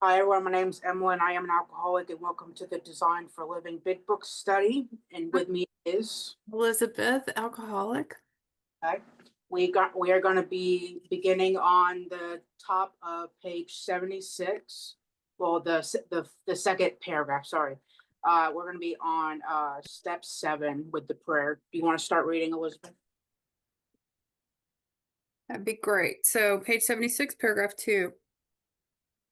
Hi, everyone. My name's Emma, and I am an alcoholic. And welcome to the Design for Living Big Book Study. And with me is Elizabeth, alcoholic. okay, we are going to be beginning on the top of page 76. Well, the second paragraph. Sorry, we're going to be on step 7 with the prayer. Do you want to start reading, Elizabeth? That'd be great. So, page 76, paragraph 2.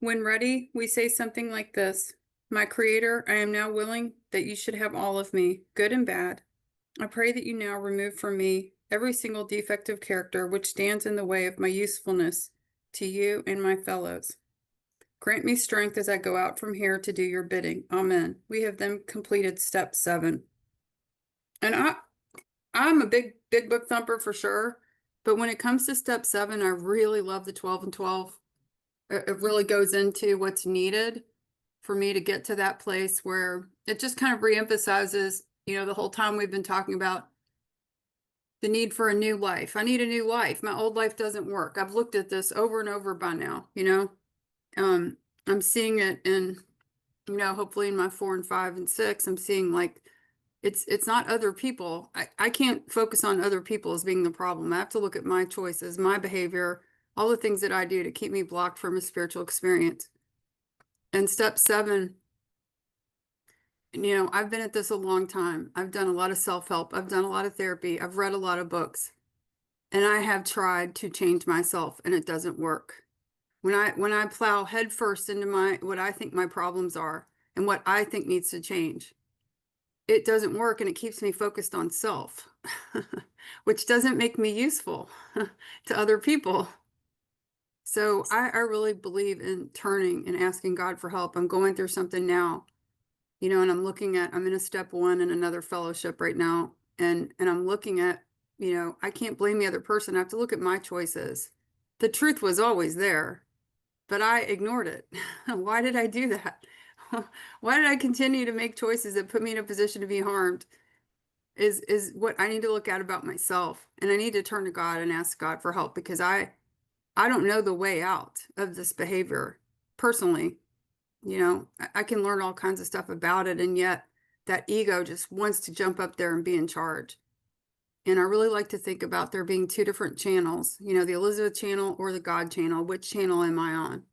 When ready, we say something like this: My Creator, I am now willing that you should have all of me, good and bad. I pray that you now remove from me every single defective character which stands in the way of my usefulness to you and my fellows. Grant me strength as I go out from here to do your bidding. Amen. We have then completed step 7. And I'm a big book thumper for sure. But when it comes to step 7, I really love the 12 and 12. It really goes into what's needed for me to get to that place where it just kind of reemphasizes, the whole time we've been talking about the need for a new life. I need a new life. My old life doesn't work. I've looked at this over and over by now. I'm seeing it in, hopefully in my 4 and 5 and 6, I'm seeing like it's not other people. I can't focus on other people as being the problem. I have to look at my choices, my behavior, all the things that I do to keep me blocked from a spiritual experience. And step 7, I've been at this a long time. I've done a lot of self-help. I've done a lot of therapy. I've read a lot of books. And I have tried to change myself and it doesn't work. When I plow headfirst into what I think my problems are and what I think needs to change, it doesn't work and it keeps me focused on self, which doesn't make me useful to other people. So I really believe in turning and asking God for help. I'm going through something now, and I'm in a step 1 in another fellowship right now. And I'm looking at, I can't blame the other person. I have to look at my choices. The truth was always there, but I ignored it. Why did I do that? Why did I continue to make choices that put me in a position to be harmed? Is what I need to look at about myself. And I need to turn to God and ask God for help because I don't know the way out of this behavior personally. I can learn all kinds of stuff about it, and yet that ego just wants to jump up there and be in charge. And I really like to think about there being 2 different channels, the Elizabeth channel or the God channel. Which channel am I on?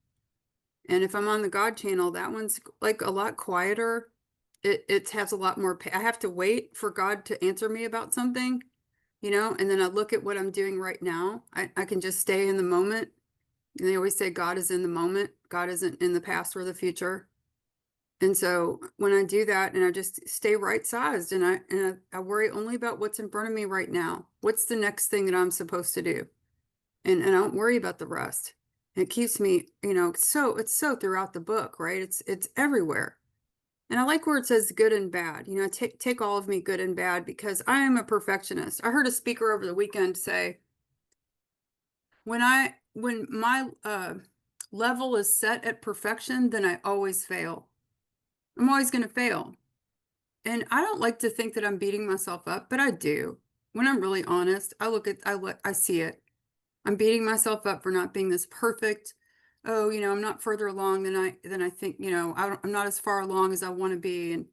And if I'm on the God channel, that one's like a lot quieter. It has a lot more, I have to wait for God to answer me about something, and then I look at what I'm doing right now. I can just stay in the moment. And they always say God is in the moment. God isn't in the past or the future. And so when I do that and I just stay right sized and I worry only about what's in front of me right now. What's the next thing that I'm supposed to do? And I don't worry about the rest. And it keeps me, it's so throughout the book, right? It's everywhere. And I like where it says good and bad. Take all of me, good and bad, because I am a perfectionist. I heard a speaker over the weekend say, when my level is set at perfection, then I always fail. I'm always going to fail. And I don't like to think that I'm beating myself up, but I do. When I'm really honest, I see it. I'm beating myself up for not being this perfect. Oh, I'm not further along than I think, I'm not as far along as I want to be,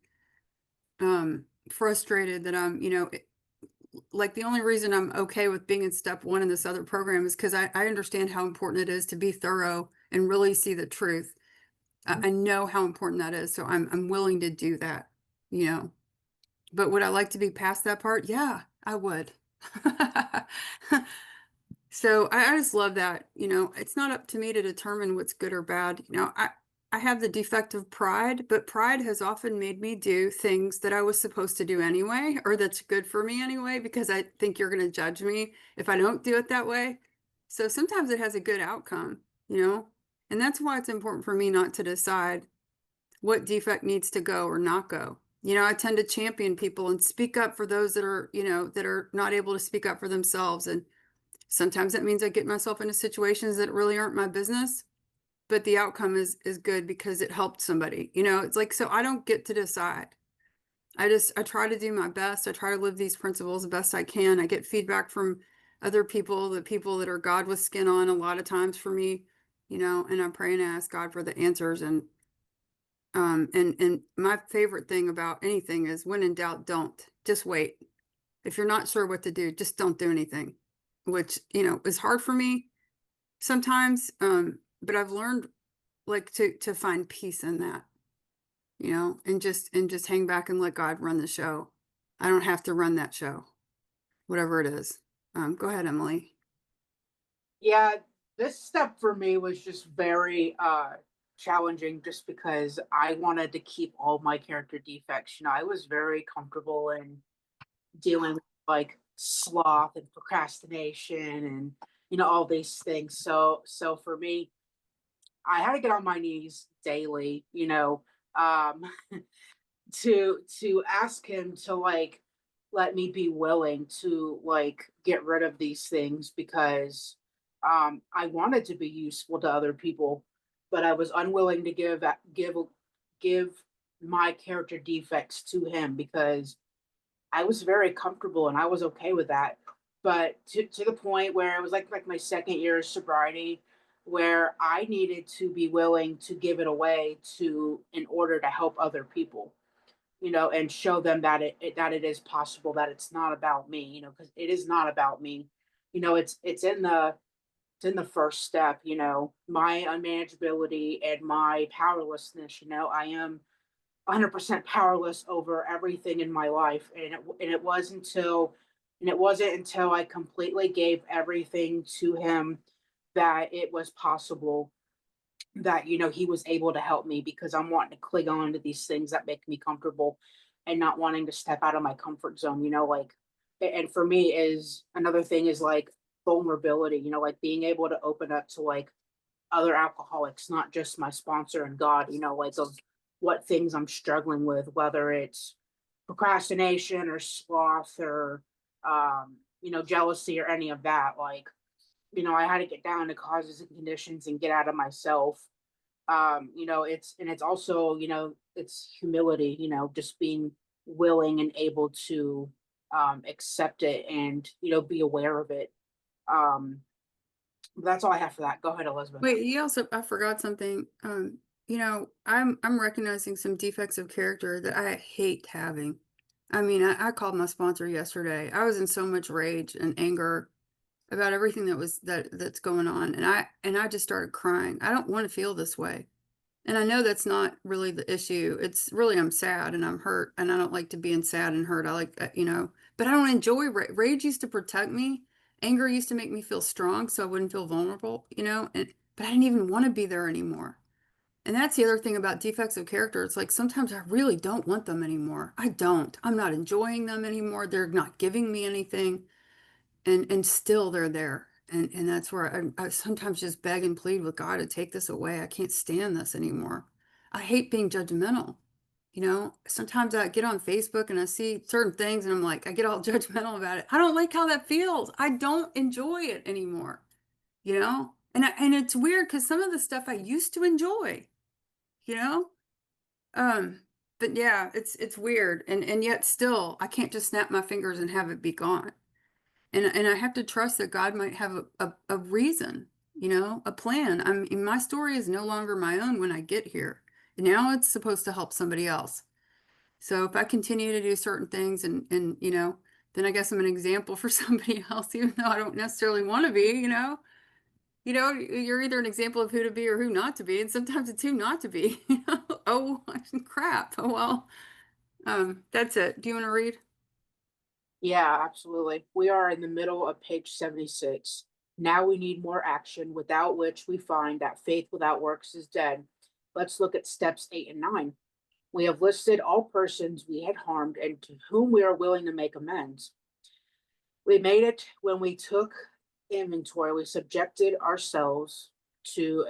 and frustrated that I'm, like the only reason I'm okay with being in step 1 in this other program is because I understand how important it is to be thorough and really see the truth. I know how important that is, so I'm willing to do that, you know. But would I like to be past that part? Yeah, I would. So I just love that, it's not up to me to determine what's good or bad. I have the defect of pride, but pride has often made me do things that I was supposed to do anyway, or that's good for me anyway, because I think you're going to judge me if I don't do it that way. So sometimes it has a good outcome, and that's why it's important for me not to decide what defect needs to go or not go. I tend to champion people and speak up for those that are not able to speak up for themselves. And sometimes that means I get myself into situations that really aren't my business, but the outcome is good because it helped somebody. It's like, so I don't get to decide. I try to do my best. I try to live these principles the best I can. I get feedback from other people, the people that are God with skin on a lot of times for me. you know, and I pray and ask God for the answers. And my favorite thing about anything is when in doubt, don't. Just wait. If you're not sure what to do, just don't do anything, which, you know, is hard for me sometimes. But I've learned like to find peace in that, you know, and just hang back and let God run the show. I don't have to run that show, whatever it is. Go ahead, Emily. Yeah, this step for me was just very challenging just because I wanted to keep all my character defects. You know, I was very comfortable in dealing with like sloth and procrastination and all these things. So for me, I had to get on my knees daily, um to ask him to like let me be willing to like get rid of these things because I wanted to be useful to other people, but I was unwilling to give my character defects to him because I was very comfortable and I was okay with that. But to the point where it was like my second year of sobriety, where I needed to be willing to give it away to in order to help other people, and show them that that it is possible, that it's not about me, because it is not about me. It's in the first step, my unmanageability and my powerlessness. I am 100% powerless over everything in my life, and it wasn't until I completely gave everything to him that it was possible that he was able to help me, because I'm wanting to cling on to these things that make me comfortable and not wanting to step out of my comfort zone, like. And for me is another thing is like vulnerability, like being able to open up to like other alcoholics, not just my sponsor and God, like of what things I'm struggling with, whether it's procrastination or sloth or jealousy or any of that. Like, I had to get down to causes and conditions and get out of myself. It's also, it's humility, just being willing and able to accept it and, be aware of it. Um, that's all I have for that. Go ahead, Elizabeth. Wait, you also, I forgot something. You know, I'm recognizing some defects of character that I hate having. I mean, I called my sponsor yesterday. I was in so much rage and anger about everything that's going on, and I just started crying. I don't want to feel this way. And I know that's not really the issue. It's really I'm sad and I'm hurt, and I don't like to be in sad and hurt. I like, you know, but I don't enjoy rage used to protect me. Anger used to make me feel strong so I wouldn't feel vulnerable, you know, and but I didn't even want to be there anymore. And that's the other thing about defects of character. It's like sometimes I really don't want them anymore. I don't. I'm not enjoying them anymore. They're not giving me anything, and still they're there. And that's where I sometimes just beg and plead with God to take this away. I can't stand this anymore. I hate being judgmental. You know, sometimes I get on Facebook and I see certain things and I'm like, I get all judgmental about it. I don't like how that feels. I don't enjoy it anymore, you know? And it's weird because some of the stuff I used to enjoy, you know? Um, but yeah, it's weird. And yet still I can't just snap my fingers and have it be gone. And I have to trust that God might have a reason, you know, a plan. I mean, my story is no longer my own when I get here. Now it's supposed to help somebody else. So if I continue to do certain things and you know, then I guess I'm an example for somebody else, even though I don't necessarily want to be, you know. You know, you're either an example of who to be or who not to be, and sometimes it's who not to be. You know? Oh, crap. Oh well. That's it. Do you want to read? Yeah, absolutely. We are in the middle of page 76. Now we need more action, without which we find that faith without works is dead. Let's look at steps 8 and 9. We have listed all persons we had harmed and to whom we are willing to make amends. We made it when we took inventory. We subjected ourselves to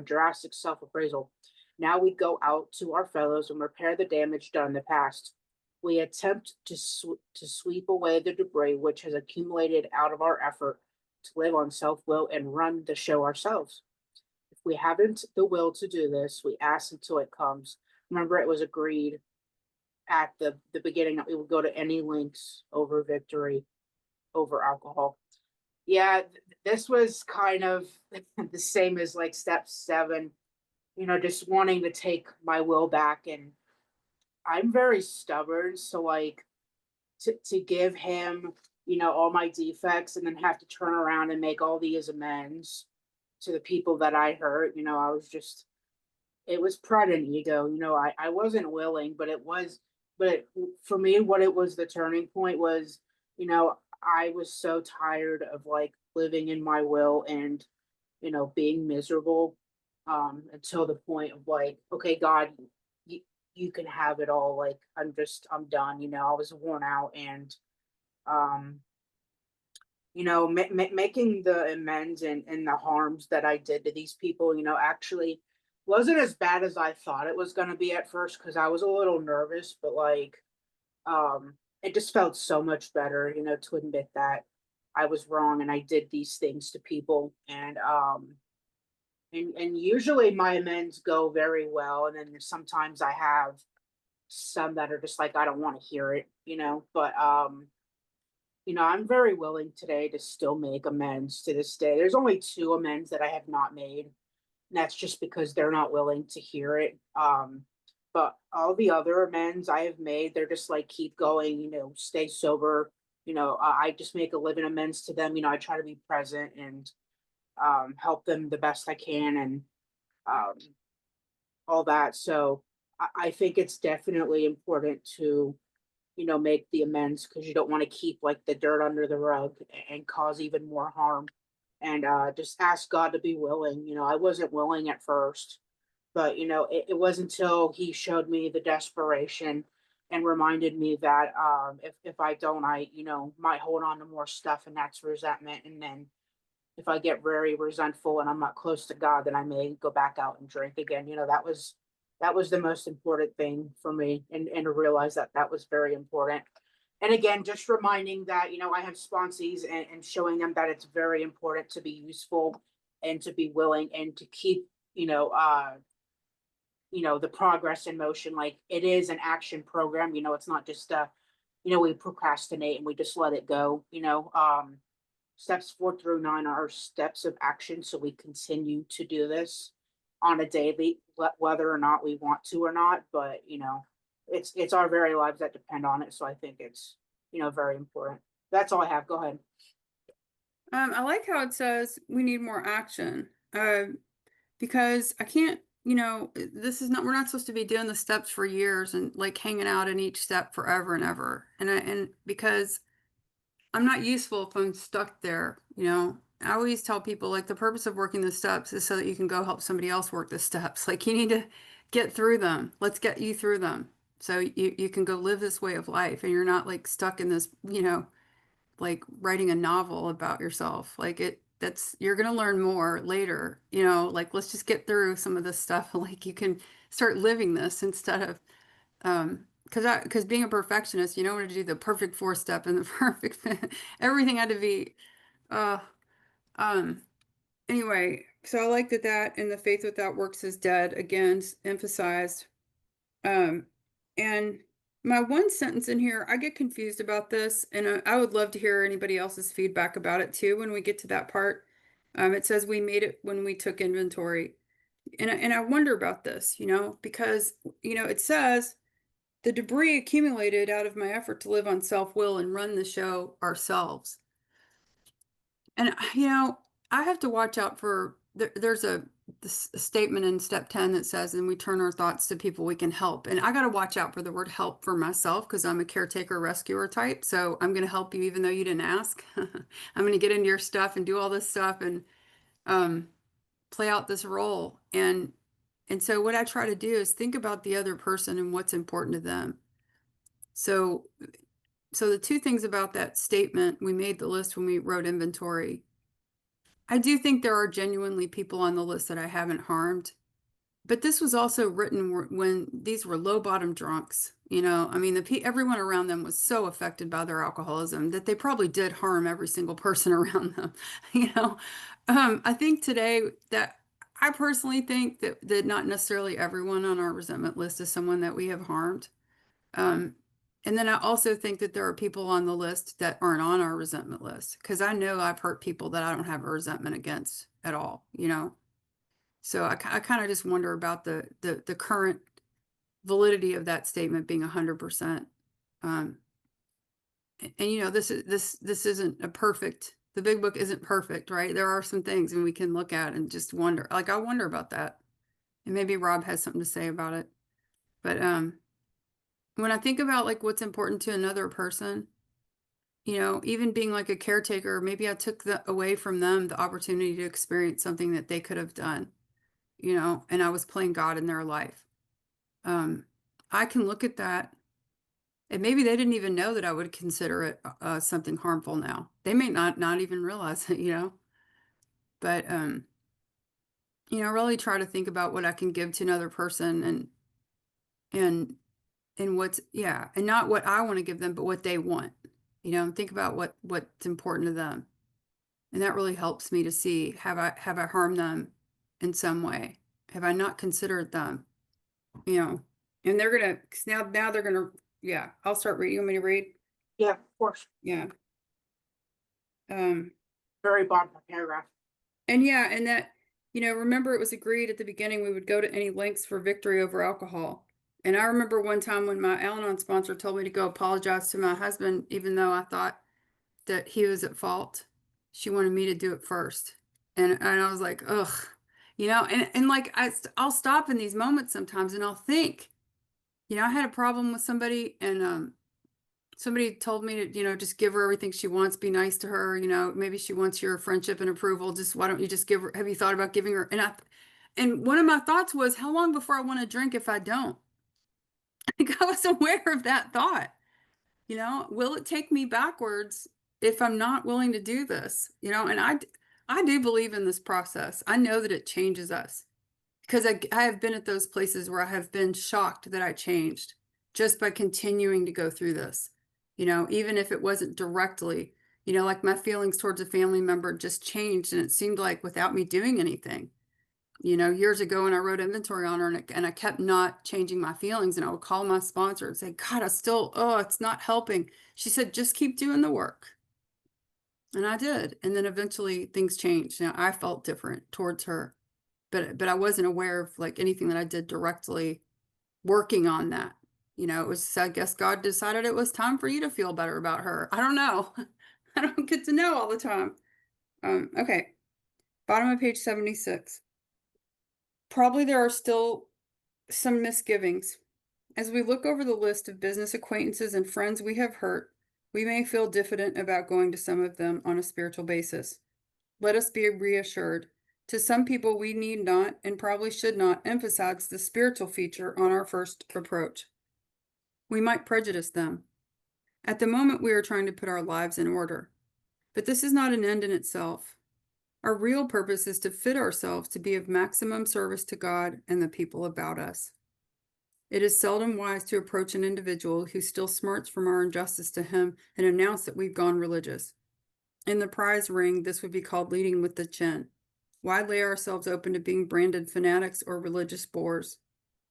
drastic self-appraisal. Now we go out to our fellows and repair the damage done in the past. We attempt to sweep away the debris which has accumulated out of our effort to live on self-will and run the show ourselves. If we haven't the will to do this, we ask until it comes. Remember, it was agreed at the beginning that we would go to any lengths over victory over alcohol. Yeah, this was kind of the same as like step 7, just wanting to take my will back. And I'm very stubborn, so like to give him, all my defects and then have to turn around and make all these amends to the people that I hurt, I was just it was pride and ego. I wasn't willing, but for me, what it was, the turning point was, I was so tired of like living in my will and, being miserable, until the point of like, okay, God, you, you can have it all. Like, I'm done. I was worn out. And, um, making the amends and the harms that I did to these people, actually wasn't as bad as I thought it was going to be at first, because I was a little nervous, but like, it just felt so much better, to admit that I was wrong and I did these things to people. And usually my amends go very well. And then sometimes I have some that are just like, I don't want to hear it, but, I'm very willing today to still make amends to this day. There's only two amends that I have not made, and that's just because they're not willing to hear it. But all the other amends I have made, they're just like, keep going, stay sober. I just make a living amends to them. I try to be present and, help them the best I can, and, um, all that. So I think it's definitely important to, make the amends, because you don't want to keep like the dirt under the rug and cause even more harm. And, just ask God to be willing. I wasn't willing at first, but, it wasn't until He showed me the desperation and reminded me that, if I don't, I, might hold on to more stuff, and that's resentment. And then if I get very resentful and I'm not close to God, then I may go back out and drink again. That was the most important thing for me, and to realize that that was very important. And again, just reminding that, I have sponsees, and showing them that it's very important to be useful and to be willing and to keep, the progress in motion. Like, it is an action program. It's not just we procrastinate and we just let it go. Steps 4 through 9 are steps of action. So we continue to do this on a daily, whether or not we want to or not. But, it's our very lives that depend on it. So I think it's, very important. That's all I have. Go ahead. I like how it says we need more action. Because I can't, this is not, we're not supposed to be doing the steps for years and like hanging out in each step forever and ever. And because I'm not useful if I'm stuck there. I always tell people like the purpose of working the steps is so that you can go help somebody else work the steps. Like you need to get through them. Let's get you through them. So you can go live this way of life and you're not like stuck in this, like writing a novel about yourself. Like that's you're gonna learn more later, like let's just get through some of this stuff. Like you can start living this instead of because being a perfectionist, you don't want to do the perfect four step and the perfect everything had to be uh um anyway, so I like that and the faith without works is dead again emphasized. um, and my one sentence in here, I get confused about this, and I would love to hear anybody else's feedback about it too when we get to that part. It says we made it when we took inventory. And I wonder about this, because, it says the debris accumulated out of my effort to live on self-will and run the show ourselves. And I have to watch out for there's a statement in step 10 that says, and we turn our thoughts to people we can help. And I got to watch out for the word help for myself because I'm a caretaker rescuer type. So I'm going to help you even though you didn't ask. I'm going to get into your stuff and do all this stuff and um, play out this role. And so what I try to do is think about the other person and what's important to them. So so the two things about that statement, we made the list when we wrote inventory. I do think there are genuinely people on the list that I haven't harmed, but this was also written when these were low bottom drunks. I mean, everyone around them was so affected by their alcoholism that they probably did harm every single person around them. You know, I think today that I personally think that not necessarily everyone on our resentment list is someone that we have harmed. Um, And then I also think that there are people on the list that aren't on our resentment list, because I know I've hurt people that I don't have a resentment against at all, you know? So I kind of just wonder about the current validity of that statement being 100%. And you know, this isn't a perfect, the big book isn't perfect, right? There are some things and we can look at and just wonder, like I wonder about that. And maybe Rob has something to say about it. But when I think about like what's important to another person, you know, even being like a caretaker, maybe I took away from them the opportunity to experience something that they could have done, you know, and I was playing God in their life. I can look at that, and maybe they didn't even know that I would consider it something harmful now. They may not even realize it, you know. But you know, really try to think about what I can give to another person, and and what's, yeah, and not what I want to give them, but what they want. You know, and think about what's important to them. And that really helps me to see, have I harmed them in some way? Have I not considered them? You know, and they're gonna, 'cause now they're gonna, yeah, I'll start reading. You want me to read? Yeah, of course. Yeah. Very bottom of paragraph. And yeah, and that, you know, remember it was agreed at the beginning we would go to any lengths for victory over alcohol. And I remember one time when my Al-Anon sponsor told me to go apologize to my husband, even though I thought that he was at fault. She wanted me to do it first. And I was like, ugh, you know, and like I'll stop in these moments sometimes and I'll think, you know, I had a problem with somebody, and somebody told me to, you know, just give her everything she wants, be nice to her, you know, maybe she wants your friendship and approval. Just why don't you just give her, have you thought about giving her? And one of my thoughts was, how long before I want to drink if I don't? Like I was aware of that thought. You know, will it take me backwards if I'm not willing to do this? You know, and I do believe in this process. I know that it changes us, because I have been at those places where I have been shocked that I changed just by continuing to go through this. You know, even if it wasn't directly, you know, like my feelings towards a family member just changed, and it seemed like without me doing anything. You know, years ago when I wrote inventory on her, and I kept not changing my feelings, and I would call my sponsor and say, God, I still, oh, it's not helping. She said, just keep doing the work. And I did. And then eventually things changed. Now I felt different towards her, but I wasn't aware of like anything that I did directly working on that. You know, it was, I guess God decided it was time for you to feel better about her. I don't know. I don't get to know all the time. Okay. Bottom of page 76. Probably there are still some misgivings. As we look over the list of business acquaintances and friends we have hurt, we may feel diffident about going to some of them on a spiritual basis. Let us be reassured. To some people, we need not and probably should not emphasize the spiritual feature on our first approach. We might prejudice them. At the moment, we are trying to put our lives in order. But this is not an end in itself. Our real purpose is to fit ourselves to be of maximum service to God and the people about us. It is seldom wise to approach an individual who still smarts from our injustice to him and announce that we've gone religious. In the prize ring, this would be called leading with the chin. Why lay ourselves open to being branded fanatics or religious bores?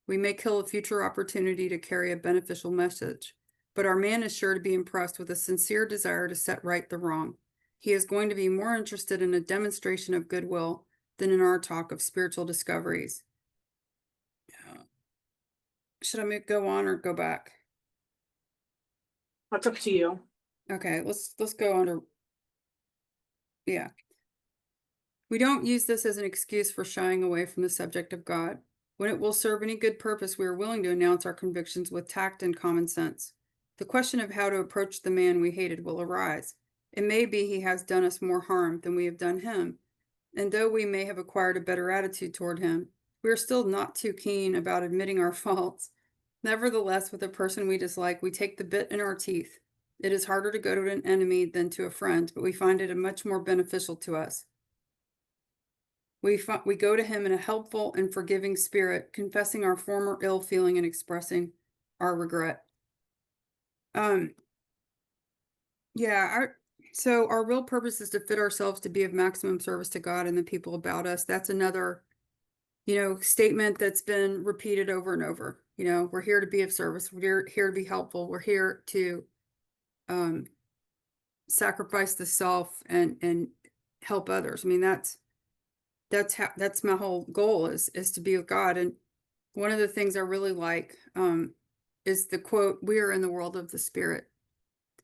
We may kill a future opportunity to carry a beneficial message, but our man is sure to be impressed with a sincere desire to set right the wrong. He is going to be more interested in a demonstration of goodwill than in our talk of spiritual discoveries. Should I go on or go back? That's up to you. Okay, let's go on to, yeah. We don't use this as an excuse for shying away from the subject of God. When it will serve any good purpose, we are willing to announce our convictions with tact and common sense. The question of how to approach the man we hated will arise. It may be he has done us more harm than we have done him, and though we may have acquired a better attitude toward him, we are still not too keen about admitting our faults. Nevertheless, with a person we dislike, we take the bit in our teeth. It is harder to go to an enemy than to a friend, but we find it much more beneficial to us. We go to him in a helpful and forgiving spirit, confessing our former ill feeling and expressing our regret. Yeah, so our real purpose is to fit ourselves to be of maximum service to God and the people about us. That's another, you know, statement that's been repeated over and over. You know, we're here to be of service. We're here to be helpful. We're here to um, sacrifice the self and help others. I mean, that's my whole goal is to be with God. And one of the things I really like is the quote, "We are in the world of the spirit."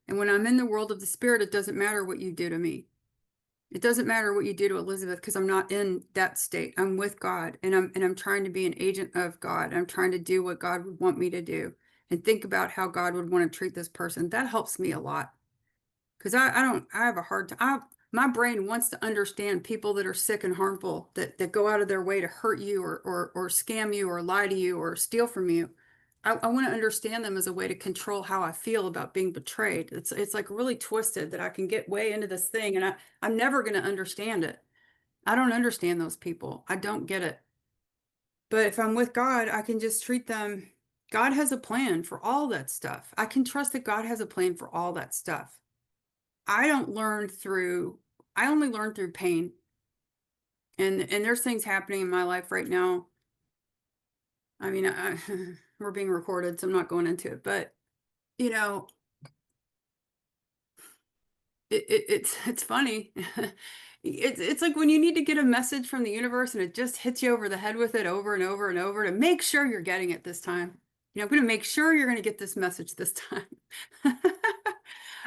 And when I'm in the world of the spirit, it doesn't matter what you do to me. It doesn't matter what you do to Elizabeth because I'm not in that state. I'm with God and I'm trying to be an agent of God. I'm trying to do what God would want me to do and think about how God would want to treat this person. That helps me a lot. Because I have a hard time. My brain wants to understand people that are sick and harmful, that go out of their way to hurt you or scam you or lie to you or steal from you. I want to understand them as a way to control how I feel about being betrayed. It's like really twisted that I can get way into this thing and I'm never going to understand it. I don't understand those people. I don't get it. But if I'm with God, I can just treat them. God has a plan for all that stuff. I can trust that God has a plan for all that stuff. I don't learn through, I only learn through pain. And there's things happening in my life right now. I mean, we're being recorded, so I'm not going into it, but you know, it's funny. It's like when you need to get a message from the universe and it just hits you over the head with it over and over and over to make sure you're getting it this time. You know, I'm going to make sure you're going to get this message this time.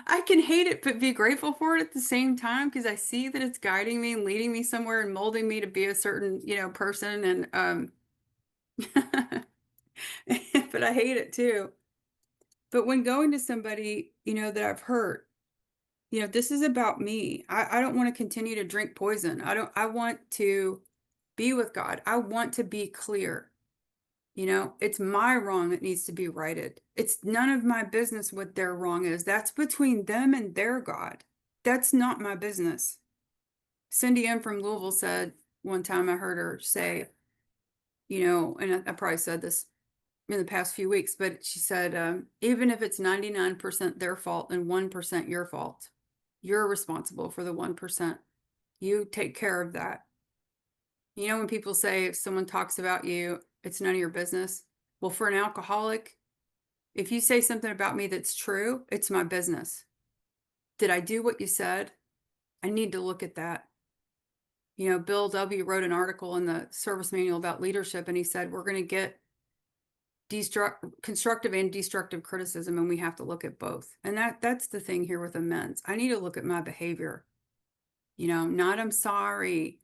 I can hate it, but be grateful for it at the same time because I see that it's guiding me and leading me somewhere and molding me to be a certain, person. And but I hate it too. But when going to somebody, that I've hurt, this is about me. I don't want to continue to drink poison. I want to be with God. I want to be clear. It's my wrong that needs to be righted. It's none of my business what their wrong is. That's between them and their God. That's not my business. Cindy M from Louisville said one time I heard her say, and I probably said this in the past few weeks, but she said, even if it's 99% their fault and 1% your fault, you're responsible for the 1%. You take care of that. When people say if someone talks about you, it's none of your business. Well, for an alcoholic, if you say something about me that's true, it's my business. Did I do what you said? I need to look at that. Bill W. wrote an article in the service manual about leadership, and he said, we're going to get constructive and destructive criticism, and we have to look at both. And that's the thing here with amends. I need to look at my behavior. Not I'm sorry.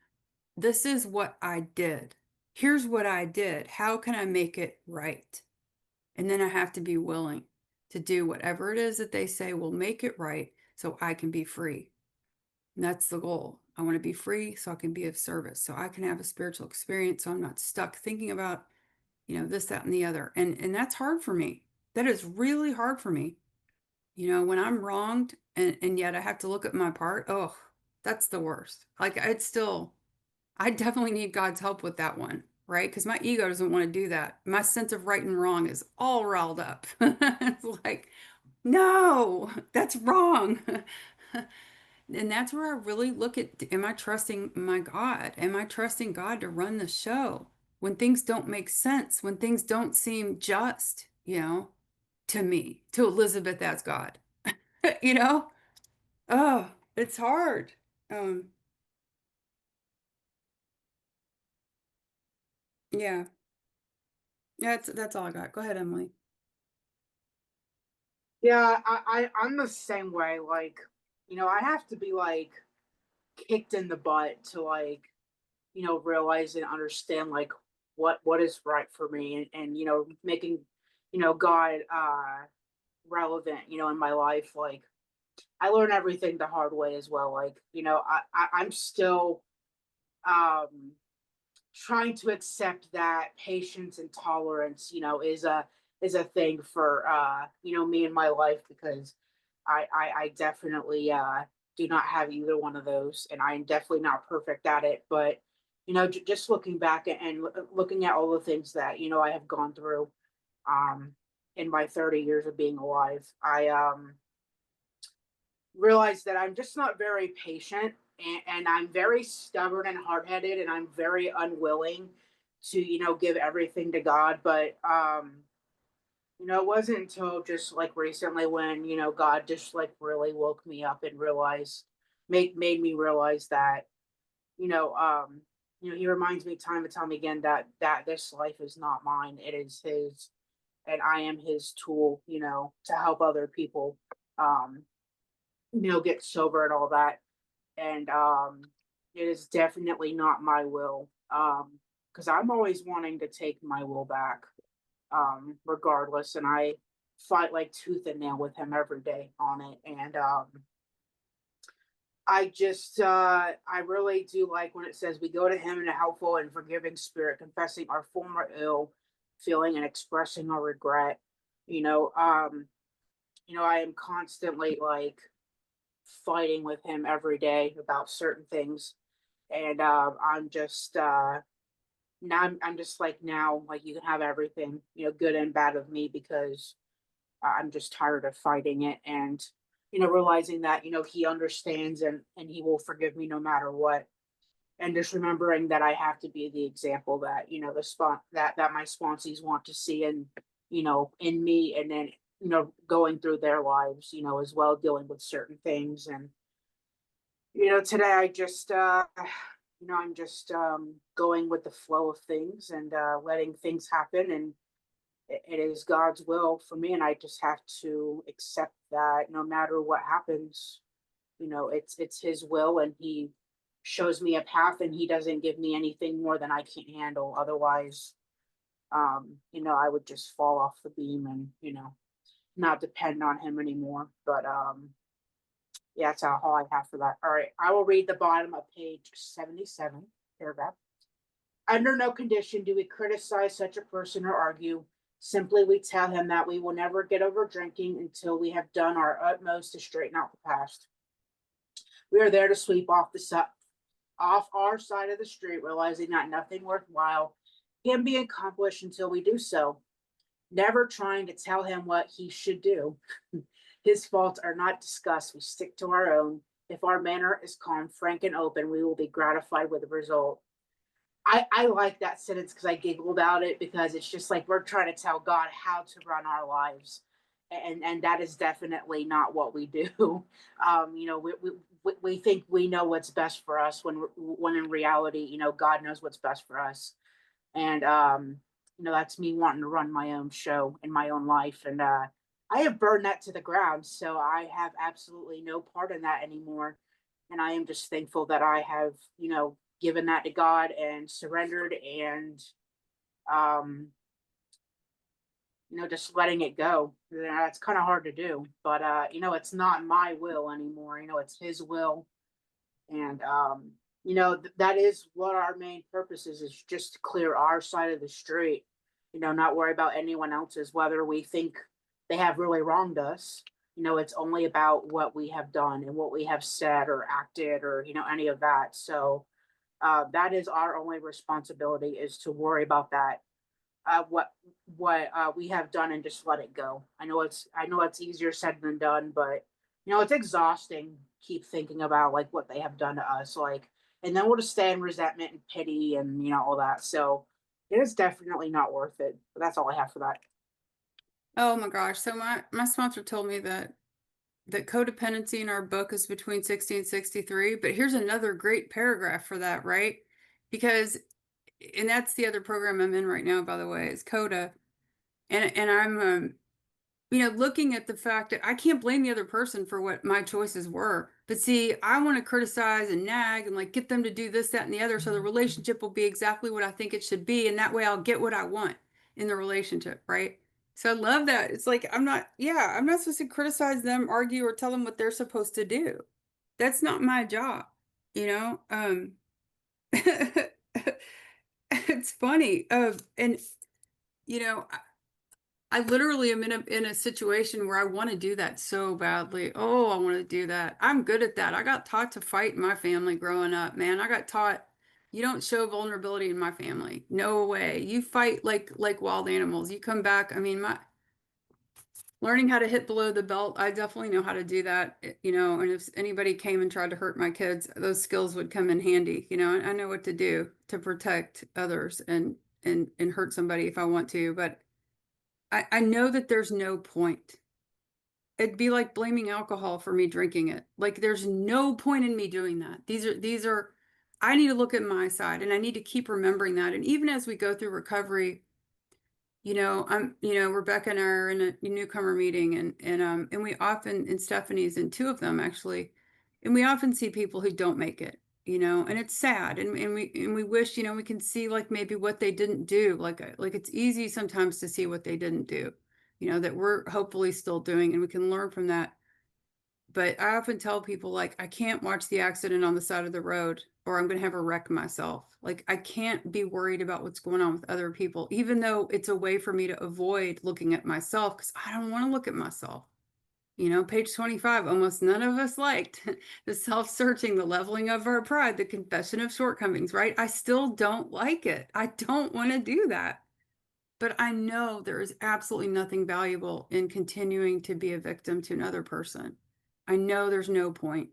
This is what I did. Here's what I did. How can I make it right? And then I have to be willing to do whatever it is that they say will make it right so I can be free. And that's the goal. I want to be free so I can be of service, so I can have a spiritual experience, so I'm not stuck thinking about, this, that, and the other. And that's hard for me. That is really hard for me. When I'm wronged and yet I have to look at my part, oh, that's the worst. Like I definitely need God's help with that one, right? Because my ego doesn't want to do that. My sense of right and wrong is all riled up. It's like, no, that's wrong. And that's where I really look at, am I trusting my God? Am I trusting God to run the show? When things don't make sense, when things don't seem just, to me, to Elizabeth as God, you know? Oh, it's hard. Um, yeah. Yeah, that's all I got. Go ahead, Emily. Yeah, I'm the same way. Like, I have to be like kicked in the butt to like, realize and understand like what is right for me and making, God relevant, in my life. Like I learn everything the hard way as well. Like, I'm still um trying to accept that patience and tolerance, is a thing for me in my life because I definitely do not have either one of those, and I'm definitely not perfect at it. But just looking back and looking at all the things that I have gone through um, in my 30 years of being alive, I realized that I'm just not very patient, and I'm very stubborn and hard headed, and I'm very unwilling to, give everything to God. But It wasn't until just like recently when, God just like really woke me up and made me realize that, you know, um, he reminds me time and time again that this life is not mine. It is his, and I am his tool, to help other people, um, get sober and all that. And it is definitely not my will. Because I'm always wanting to take my will back, regardless. And I fight like tooth and nail with him every day on it. And I really do like when it says we go to him in a helpful and forgiving spirit, confessing our former ill feeling and expressing our regret. You know, um, I am constantly like fighting with him every day about certain things. And I'm just now I'm just like now like you can have everything, good and bad of me because I'm just tired of fighting it and realizing that he understands and he will forgive me no matter what, and just remembering that I have to be the example that the spot that my sponsees want to see in me, and then going through their lives as well, dealing with certain things. And today I just I'm just going with the flow of things and letting things happen, and it is God's will for me, and I just have to accept that no matter what happens, it's His will, and He shows me a path, and He doesn't give me anything more than I can handle. Otherwise, I would just fall off the beam and not depend on Him anymore. But yeah, that's all I have for that. All right, I will read the bottom of page 77, paragraph. Under no condition do we criticize such a person or argue. Simply, we tell him that we will never get over drinking until we have done our utmost to straighten out the past. We are there to sweep off our side of the street, realizing that nothing worthwhile can be accomplished until we do so. Never trying to tell him what he should do. His faults are not discussed. We stick to our own. If our manner is calm, frank, and open, we will be gratified with the result. I like that sentence because I giggled about it, because it's just like we're trying to tell God how to run our lives. And that is definitely not what we do. We think we know what's best for us when in reality, God knows what's best for us. And that's me wanting to run my own show in my own life. And I have burned that to the ground, so I have absolutely no part in that anymore. And I am just thankful that I have given that to God and surrendered, and um just letting it go. It's kind of hard to do, but it's not my will anymore. It's His will. And that is what our main purpose is just to clear our side of the street. Not worry about anyone else's, whether we think they have really wronged us. It's only about what we have done and what we have said or acted, or any of that. So that is our only responsibility, is to worry about that, what we have done, and just let it go. I know it's easier said than done, but it's exhausting. Keep thinking about like what they have done to us, like, and then we'll just stay in resentment and pity and all that. So it is definitely not worth it. But that's all I have for that. Oh my gosh. So my sponsor told me that codependency in our book is between 60 and 63, but here's another great paragraph for that, right? Because and that's the other program I'm in right now, by the way, is CODA. And I'm looking at the fact that I can't blame the other person for what my choices were. But see, I want to criticize and nag and like get them to do this, that, and the other, so the relationship will be exactly what I think it should be, and that way I'll get what I want in the relationship, right? So I love that. It's like I'm not supposed to criticize them, argue, or tell them what they're supposed to do. That's not my job, you know? It's funny. And you know, I literally am in a situation where I want to do that so badly. Oh, I want to do that. I'm good at that. I got taught to fight in my family growing up, man. I got taught you don't show vulnerability in my family. No way. You fight like wild animals. You come back. I mean, my learning how to hit below the belt, I definitely know how to do that, and if anybody came and tried to hurt my kids, those skills would come in handy. I know what to do to protect others and hurt somebody if I want to, but I know that there's no point. It'd be like blaming alcohol for me drinking it. Like there's no point in me doing that. These are I need to look at my side and I need to keep remembering that. And even as we go through recovery, Rebecca and I are in a newcomer meeting and we often, and Stephanie's in two of them actually, and we often see people who don't make it, and it's sad. And we wish, we can see like maybe what they didn't do. Like it's easy sometimes to see what they didn't do, that we're hopefully still doing and we can learn from that. But I often tell people, like, I can't watch the accident on the side of the road or I'm going to have a wreck myself. Like, I can't be worried about what's going on with other people, even though it's a way for me to avoid looking at myself because I don't want to look at myself. Page 25, almost none of us liked the self-searching, the leveling of our pride, the confession of shortcomings, right? I still don't like it. I don't want to do that. But I know there is absolutely nothing valuable in continuing to be a victim to another person. I know there's no point.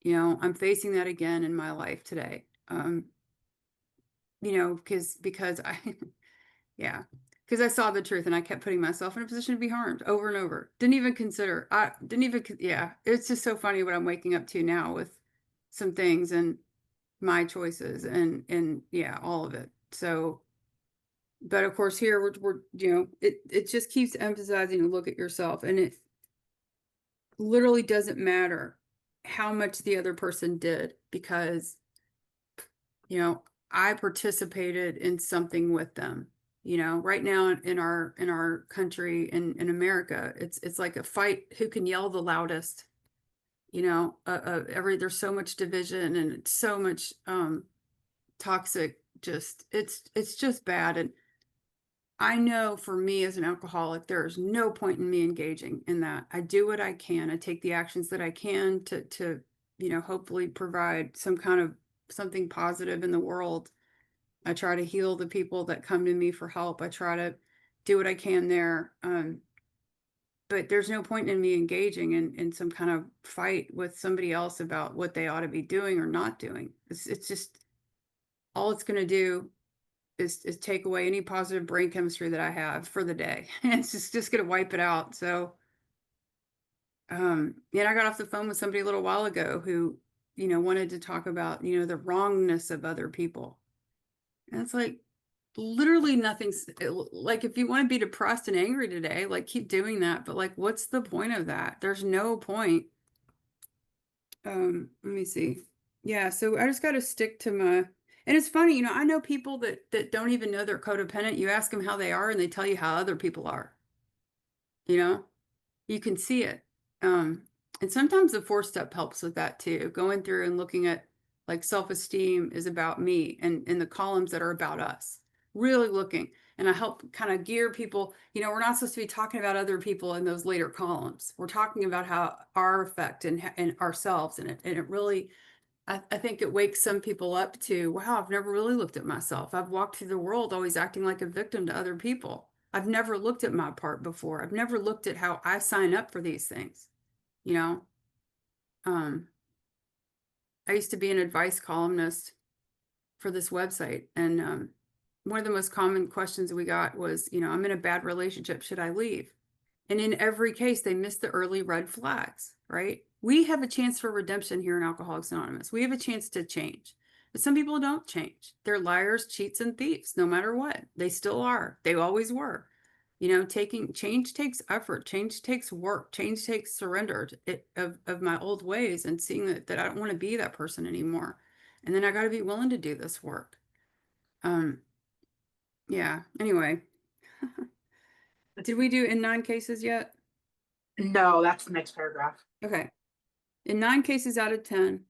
I'm facing that again in my life today. Because I, yeah, because I saw the truth and I kept putting myself in a position to be harmed over and over. Didn't even consider, yeah, it's just so funny what I'm waking up to now with some things and my choices and yeah, all of it. So, but of course here we're it just keeps emphasizing to look at yourself, and it literally doesn't matter how much the other person did because I participated in something with them. Right now in our country in America, it's like a fight who can yell the loudest. There's so much division and it's so much toxic. It's just bad. And I know for me as an alcoholic, there is no point in me engaging in that. I do what I can. I take the actions that I can to hopefully provide some kind of something positive in the world. I try to heal the people that come to me for help. I try to do what I can there. But there's no point in me engaging in some kind of fight with somebody else about what they ought to be doing or not doing. It's just all it's going to do is take away any positive brain chemistry that I have for the day. It's just going to wipe it out. So, I got off the phone with somebody a little while ago who, wanted to talk about, the wrongness of other people. And it's like, literally nothing's like, if you want to be depressed and angry today, like keep doing that. But like, what's the point of that? There's no point. Let me see. Yeah. So I just got to stick to my, and it's funny, I know people that don't even know they're codependent. You ask them how they are and they tell you how other people are, you know, you can see it. Um, and sometimes the 4-step helps with that too. Going through and looking at like self-esteem is about me and the columns that are about us. Really looking. And I help kind of gear people. We're not supposed to be talking about other people in those later columns. We're talking about how our effect and ourselves and it really, I think it wakes some people up to, wow, I've never really looked at myself. I've walked through the world always acting like a victim to other people. I've never looked at my part before. I've never looked at how I sign up for these things. You know, um, I used to be an advice columnist for this website, and one of the most common questions we got was, I'm in a bad relationship. Should I leave? And in every case, they missed the early red flags, right? We have a chance for redemption here in Alcoholics Anonymous. We have a chance to change. But some people don't change. They're liars, cheats, and thieves, no matter what. They still are. They always were. Taking change takes effort, change takes work, change takes surrender of my old ways and seeing that I don't want to be that person anymore. And then I got to be willing to do this work. Um, yeah. Anyway, did we do in 9 cases yet? No, that's the next paragraph. Okay. In 9 cases out of 10.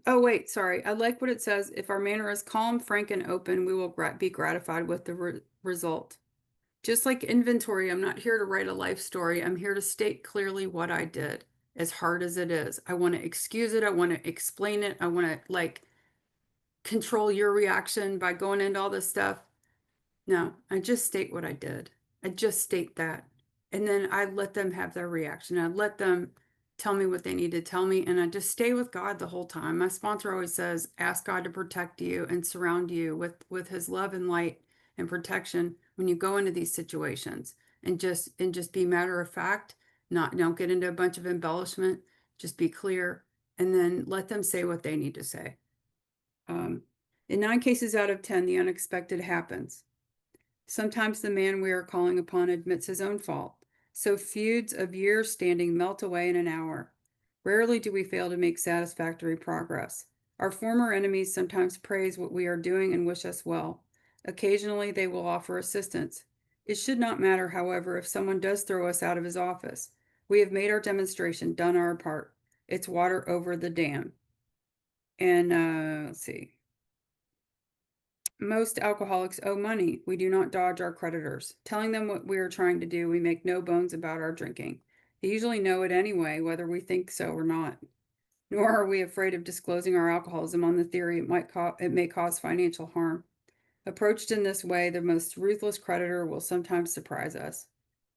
Oh, wait, sorry. I like what it says. If our manner is calm, frank, and open, we will be gratified with the result. Just like inventory, I'm not here to write a life story. I'm here to state clearly what I did, as hard as it is. I want to excuse it. I want to explain it. I want to like control your reaction by going into all this stuff. No, I just state what I did. I just state that. And then I let them have their reaction. I let them tell me what they need to tell me. And I just stay with God the whole time. My sponsor always says, ask God to protect you and surround you with his love and light and protection when you go into these situations, and just be matter of fact, don't get into a bunch of embellishment, just be clear, and then let them say what they need to say. In 9 cases out of 10, the unexpected happens. Sometimes the man we are calling upon admits his own fault. So feuds of years standing melt away in an hour. Rarely do we fail to make satisfactory progress. Our former enemies sometimes praise what we are doing and wish us well. Occasionally, they will offer assistance. It should not matter, however, if someone does throw us out of his office. We have made our demonstration, done our part. It's water over the dam. And let's see. Most alcoholics owe money. We do not dodge our creditors. Telling them what we are trying to do, we make no bones about our drinking. They usually know it anyway, whether we think so or not. Nor are we afraid of disclosing our alcoholism on the theory it may cause financial harm. Approached in this way, the most ruthless creditor will sometimes surprise us,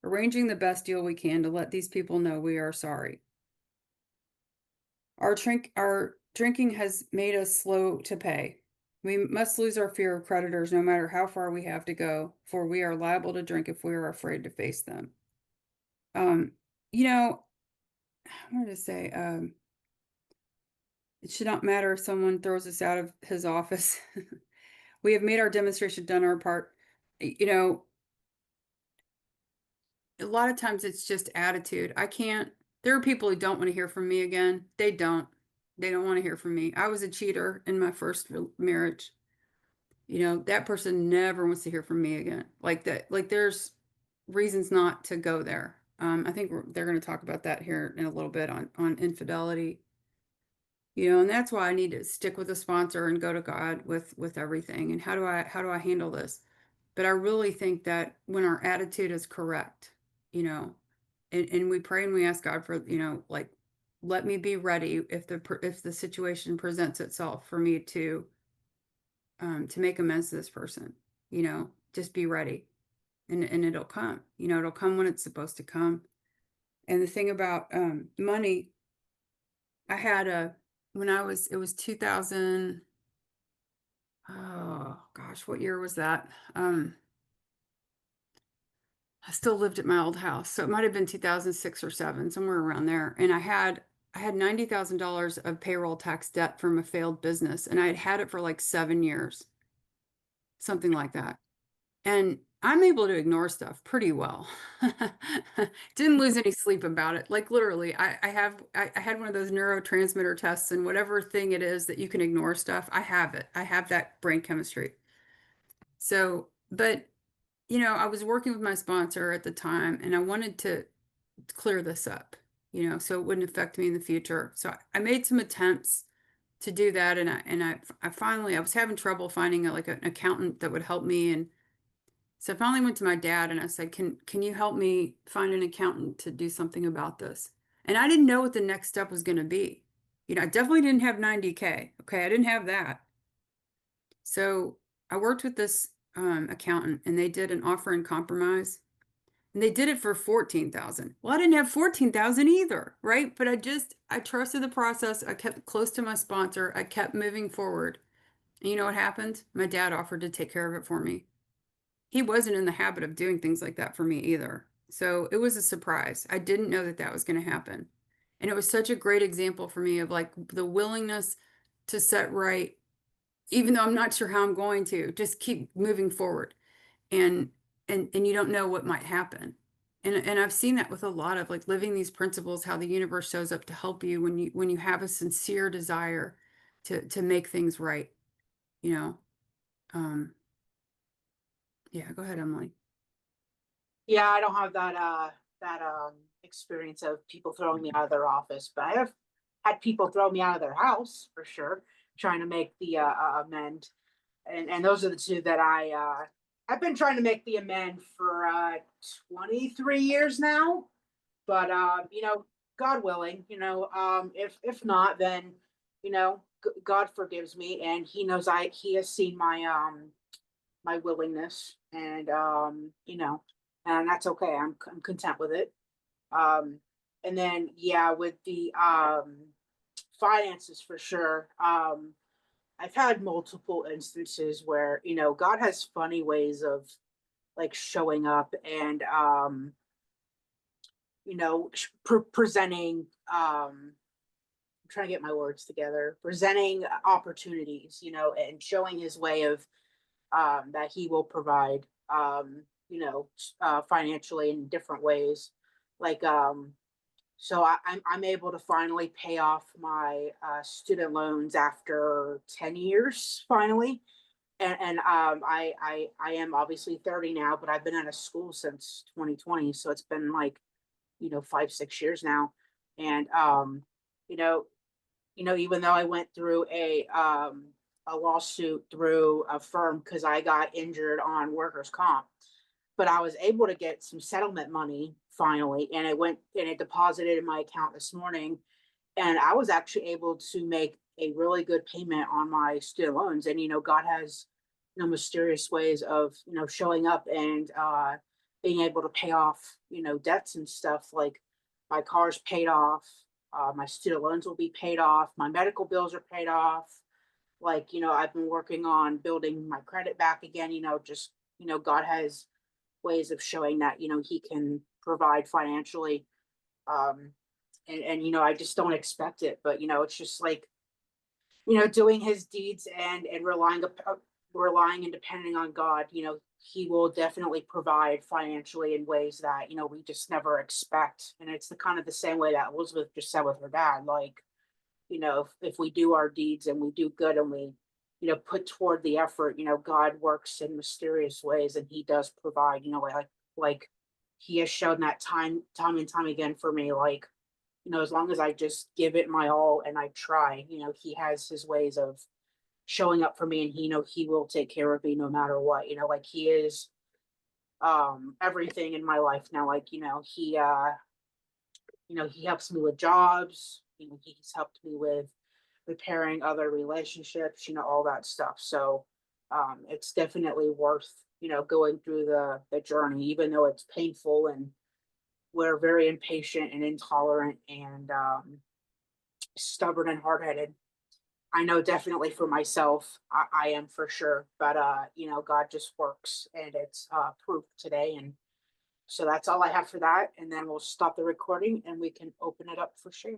arranging the best deal we can to let these people know we are sorry. Our drinking has made us slow to pay. We must lose our fear of creditors no matter how far we have to go, for we are liable to drink if we are afraid to face them. You know, I wanted to say, it should not matter if someone throws us out of his office. We have made our demonstration, done our part. You know, a lot of times it's just attitude. There are people who don't want to hear from me again. They don't want to hear from me. I was a cheater in my first marriage. You know, that person never wants to hear from me again. Like that, like there's reasons not to go there. I think they're going to talk about that here in a little bit on infidelity. You know, and that's why I need to stick with a sponsor and go to God with everything. And how do I handle this? But I really think that when our attitude is correct, you know, and we pray and we ask God for, you know, like, let me be ready if the situation presents itself for me to make amends to this person, you know, just be ready, and it'll come, you know, it'll come when it's supposed to come. And the thing about money, I had it was 2000, oh gosh, what year was that? I still lived at my old house, so it might have been 2006 or 7, somewhere around there. And I had $90,000 of payroll tax debt from a failed business, and I had had it for like 7 years, something like that. And I'm able to ignore stuff pretty well. Didn't lose any sleep about it. Like literally, I had one of those neurotransmitter tests, and whatever thing it is that you can ignore stuff, I have it. I have that brain chemistry. So, but you know, I was working with my sponsor at the time, and I wanted to clear this up, you know, so it wouldn't affect me in the future. So I made some attempts to do that, and I finally, I was having trouble finding like an accountant that would help me. And so I finally went to my dad and I said, can you help me find an accountant to do something about this? And I didn't know what the next step was going to be. You know, I definitely didn't have 90K. Okay, I didn't have that. So I worked with this accountant, and they did an offer in compromise, and they did it for 14,000. Well, I didn't have 14,000 either, right? But I trusted the process. I kept close to my sponsor. I kept moving forward. And you know what happened? My dad offered to take care of it for me. He wasn't in the habit of doing things like that for me either. So it was a surprise. I didn't know that that was going to happen. And it was such a great example for me of like the willingness to set right, even though I'm not sure how I'm going to, just keep moving forward. And you don't know what might happen. And I've seen that with a lot of like living these principles, how the universe shows up to help you when you have a sincere desire to make things right, you know. Yeah, go ahead, Emily. Yeah, I don't have that experience of people throwing me out of their office, but I have had people throw me out of their house for sure, trying to make the amend. And those are the two that I've been trying to make the amend for 23 years now. But you know, God willing, you know, if not, then you know, God forgives me, and He knows He has seen my willingness, and you know, and that's okay. I'm content with it. Um, and then yeah, with the finances for sure. I've had multiple instances where, God has funny ways of like showing up and, presenting, I'm trying to get my words together, presenting opportunities, and showing his way of, that he will provide, financially in different ways. Like, so I'm able to finally pay off my student loans after 10 years finally. And I am obviously 30 now, but I've been out of school since 2020. So it's been like, 5, 6 years now. And, you know, even though I went through a lawsuit through a firm because I got injured on workers' comp, but I was able to get some settlement money finally, and it deposited in my account this morning, and I was actually able to make a really good payment on my student loans. And God has mysterious ways of showing up and being able to pay off debts and stuff. Like my car's paid off, my student loans will be paid off, my medical bills are paid off. Like I've been working on building my credit back again. Just God has ways of showing that he can provide financially. Um and I just don't expect it, but it's just like doing his deeds and relying and depending on God. He will definitely provide financially in ways that we just never expect. And it's the kind of the same way that Elizabeth just said with her dad. Like, if we do our deeds and we do good and we put toward the effort, God works in mysterious ways, and he does provide. Like he has shown that time and time again for me. Like, as long as I just give it my all and I try, he has his ways of showing up for me, and he will take care of me no matter what. Like he is everything in my life now. Like, he helps me with jobs. He's helped me with repairing other relationships, all that stuff. So it's definitely worth, going through the journey, even though it's painful, and we're very impatient and intolerant and stubborn and hard-headed. I know definitely for myself, I am for sure. But God just works, and it's proof today. And so that's all I have for that. And then we'll stop the recording and we can open it up for shares.